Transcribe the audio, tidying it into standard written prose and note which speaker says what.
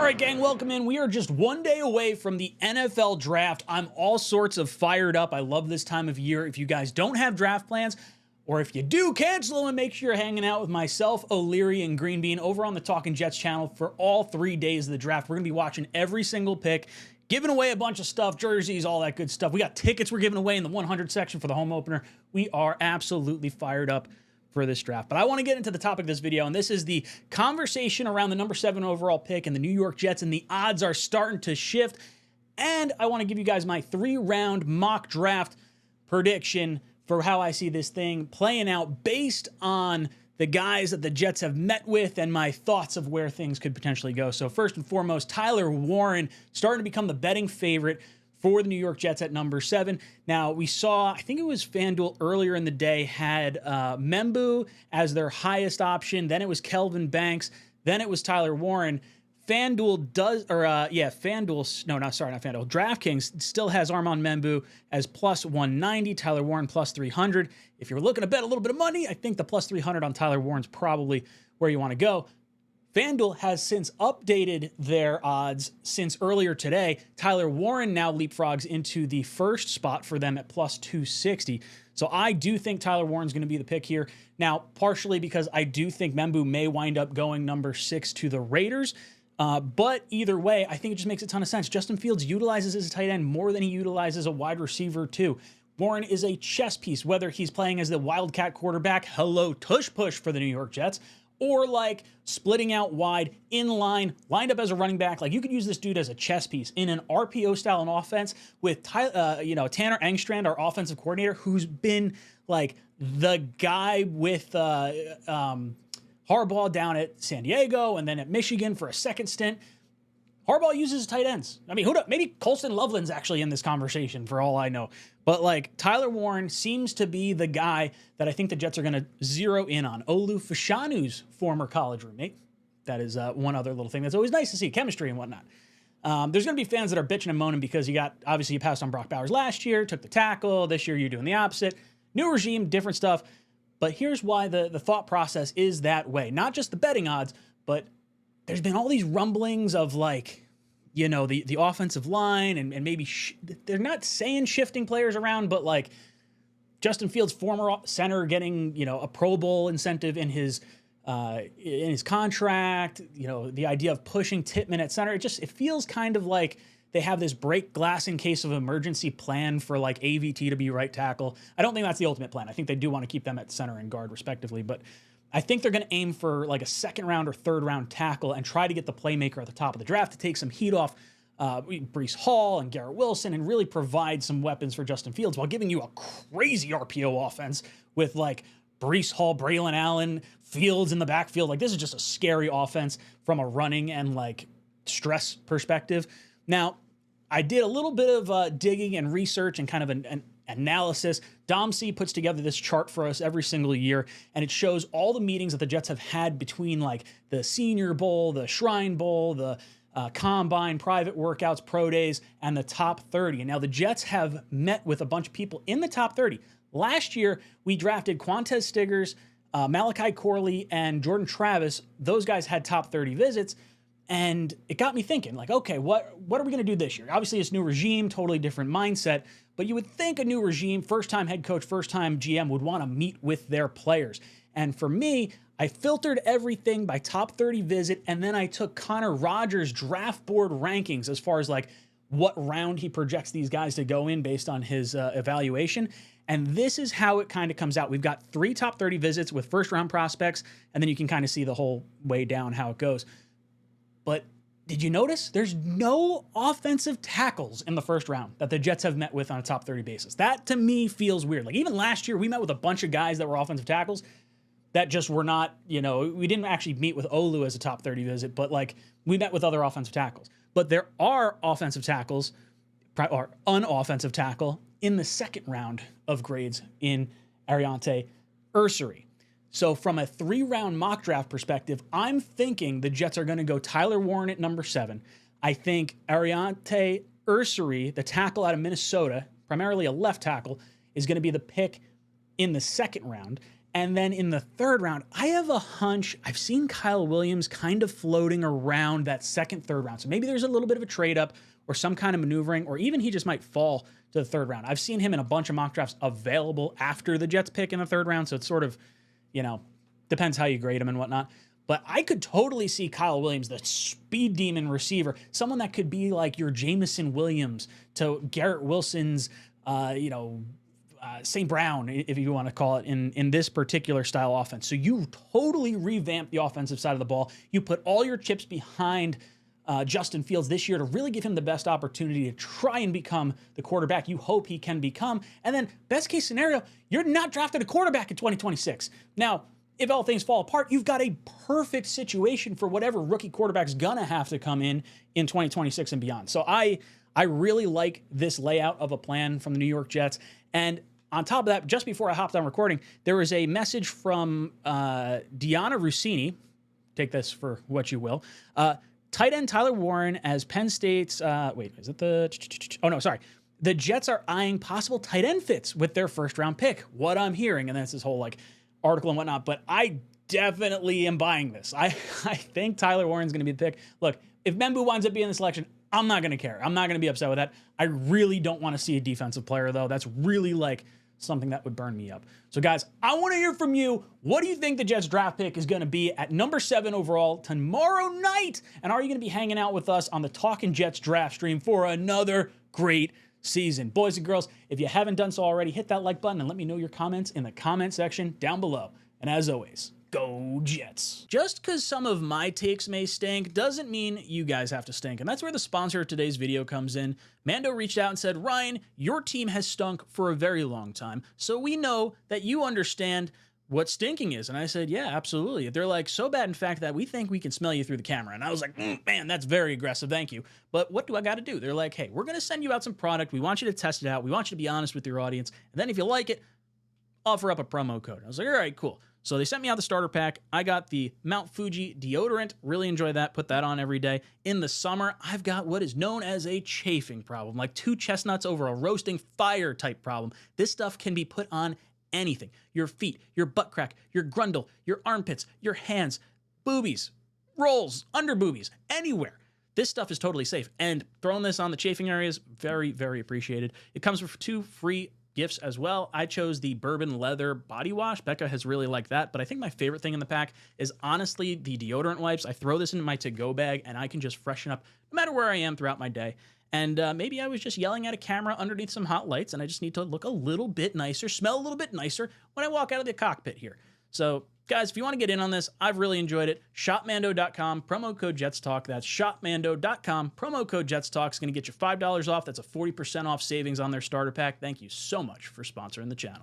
Speaker 1: right, gang, welcome in. We are just one day away from the NFL draft. I'm all sorts of fired up. I love this time of year. If you guys don't have draft plans, or if you do, cancel them and make sure you're hanging out with myself, O'Leary, and Green Bean over on the Talking Jets channel for all 3 days of the draft. We're going to be watching every single pick, giving away a bunch of stuff, jerseys, all that good stuff. We got tickets we're giving away in the 100 section for the home opener. We are absolutely fired up for this draft. But I want to get into the topic of this video, and this is the conversation around the number 7 overall pick and the New York Jets, and the odds are starting to shift. And I want to give you guys my 3-round mock draft prediction for how I see this thing playing out based on the guys that the Jets have met with and my thoughts of where things could potentially go. So first and foremost, Tyler Warren starting to become the betting favorite for the New York Jets at number 7. Now, we saw, I think it was FanDuel earlier in the day, had Membu as their highest option. Then it was Kelvin Banks. Then it was Tyler Warren. FanDuel does, DraftKings still has Armand Membu as plus 190, Tyler Warren plus 300. If you're looking to bet a little bit of money, I think the plus 300 on Tyler Warren's probably where you want to go. FanDuel has since updated their odds since earlier today. Tyler Warren now leapfrogs into the first spot for them at plus 260. So I do think Tyler Warren's going to be the pick here. Now, partially because I do think Membu may wind up going number 6 to the Raiders. But either way, I think it just makes a ton of sense. Justin Fields utilizes his tight end more than he utilizes a wide receiver too. Warren is a chess piece, whether he's playing as the Wildcat quarterback, hello tush push for the New York Jets, or like splitting out wide, in line, lined up as a running back. Like, you could use this dude as a chess piece in an RPO style and offense with Tanner Engstrand, our offensive coordinator, who's been like the guy with Harbaugh down at San Diego and then at Michigan for a second stint. Harbaugh uses tight ends. I mean, who knows? Maybe Colston Loveland's actually in this conversation for all I know. But like, Tyler Warren seems to be the guy that I think the Jets are going to zero in on. Olu Fashanu's former college roommate. That is one other little thing that's always nice to see, chemistry and whatnot. There's going to be fans that are bitching and moaning because you passed on Brock Bowers last year, took the tackle. This year you're doing the opposite. New regime, different stuff. But here's why the thought process is that way. Not just the betting odds, but there's been all these rumblings of like, you know, the offensive line and maybe they're not saying shifting players around, but like Justin Fields, former center, getting, you know, a Pro Bowl incentive in his contract, you know, the idea of pushing Tippmann at center. It feels kind of like they have this break glass in case of emergency plan for like AVT to be right tackle. I don't think that's the ultimate plan. I think they do want to keep them at center and guard respectively, but I think they're going to aim for like a 2nd round or 3rd round tackle and try to get the playmaker at the top of the draft to take some heat off Breece Hall and Garrett Wilson and really provide some weapons for Justin Fields while giving you a crazy RPO offense with like Breece Hall, Braylon Allen, Fields in the backfield. Like, this is just a scary offense from a running and like stress perspective. Now, I did a little bit of digging and research and kind of an analysis. Dom C puts together this chart for us every single year, and it shows all the meetings that the Jets have had between like the Senior Bowl, the Shrine Bowl, the Combine, private workouts, pro days, and the top 30. And now the Jets have met with a bunch of people in the top 30. Last year, we drafted Quantez Stiggers, Malachi Corley, and Jordan Travis. Those guys had top 30 visits. And it got me thinking, like, okay, what are we going to do this year? Obviously, it's new regime, totally different mindset. But you would think a new regime, first-time head coach, first-time GM would want to meet with their players. And for me, I filtered everything by top 30 visit, and then I took Connor Rogers' draft board rankings as far as, like, what round he projects these guys to go in based on his evaluation. And this is how it kind of comes out. We've got 3 top 30 visits with first-round prospects, and then you can kind of see the whole way down how it goes. But did you notice there's no offensive tackles in the first round that the Jets have met with on a top 30 basis? That, to me, feels weird. Like, even last year, we met with a bunch of guys that were offensive tackles that just were not, you know, we didn't actually meet with Olu as a top 30 visit, but, like, we met with other offensive tackles. But there are offensive tackles, or unoffensive tackle, in the 2nd round of grades in 𝐂𝐟𝐼𝐥𝐢𝐥𝐢. So from a 3-round mock draft perspective, I'm thinking the Jets are going to go Tyler Warren at number 7. I think 𝐂𝐟𝐼𝐥𝐢𝐥𝐢, the tackle out of Minnesota, primarily a left tackle, is going to be the pick in the 2nd round. And then in the third round, I have a hunch. I've seen Kyle Williams kind of floating around that second, third round. So maybe there's a little bit of a trade up or some kind of maneuvering, or even he just might fall to the third round. I've seen him in a bunch of mock drafts available after the Jets pick in the third round. So it's sort of, you know, depends how you grade him and whatnot. But I could totally see Kyle Williams, the speed demon receiver, someone that could be like your Jameson Williams to Garrett Wilson's, St. Brown, if you want to call it, in this particular style offense. So you totally revamp the offensive side of the ball. You put all your chips behind Justin Fields this year to really give him the best opportunity to try and become the quarterback you hope he can become. And then best case scenario, you're not drafted a quarterback in 2026. Now, if all things fall apart, you've got a perfect situation for whatever rookie quarterback's gonna have to come in 2026 and beyond. So I really like this layout of a plan from the New York Jets. And on top of that, just before I hopped on recording, there was a message from Deanna Rossini. Take this for what you will. Tight end Tyler Warren as Penn State's, the Jets are eyeing possible tight end fits with their first round pick. What I'm hearing, and that's this whole article and whatnot, but I definitely am buying this. I think Tyler Warren's going to be the pick. Look, if Membu winds up being the selection, I'm not going to care. I'm not going to be upset with that. I really don't want to see a defensive player, though. That's really something that would burn me up. So, guys, I want to hear from you. What do you think the Jets draft pick is going to be at number 7 overall tomorrow night? And are you going to be hanging out with us on the Talkin' Jets draft stream for another great season? Boys and girls, if you haven't done so already, hit that like button and let me know your comments in the comment section down below. And as always, go Jets. Just because some of my takes may stink doesn't mean you guys have to stink. And that's where the sponsor of today's video comes in. Mando reached out and said, Ryan, your team has stunk for a very long time, so we know that you understand what stinking is. And I said, yeah, absolutely. They're like, so bad, in fact, that we think we can smell you through the camera. And I was like, man, that's very aggressive. Thank you. But what do I got to do? They're like, hey, we're going to send you out some product. We want you to test it out. We want you to be honest with your audience. And then if you like it, offer up a promo code. I was like, all right, cool. So they sent me out the starter pack. I got the Mount Fuji deodorant. Really enjoy that. Put that on every day. In the summer, I've got what is known as a chafing problem, like 2 chestnuts over a roasting fire type problem. This stuff can be put on anything. Your feet, your butt crack, your grundle, your armpits, your hands, boobies, rolls, under boobies, anywhere. This stuff is totally safe. And throwing this on the chafing areas, very, very appreciated. It comes with 2 free gifts as well. I chose the bourbon leather body wash. Becca has really liked that, but I think my favorite thing in the pack is honestly the deodorant wipes. I throw this into my to-go bag and I can just freshen up no matter where I am throughout my day. And maybe I was just yelling at a camera underneath some hot lights and I just need to look a little bit nicer, smell a little bit nicer when I walk out of the cockpit here. So guys, if you want to get in on this, I've really enjoyed it. Shopmando.com, promo code JetsTalk. That's shopmando.com, promo code JetsTalk is going to get you $5 off. That's a 40% off savings on their starter pack. Thank you so much for sponsoring the channel.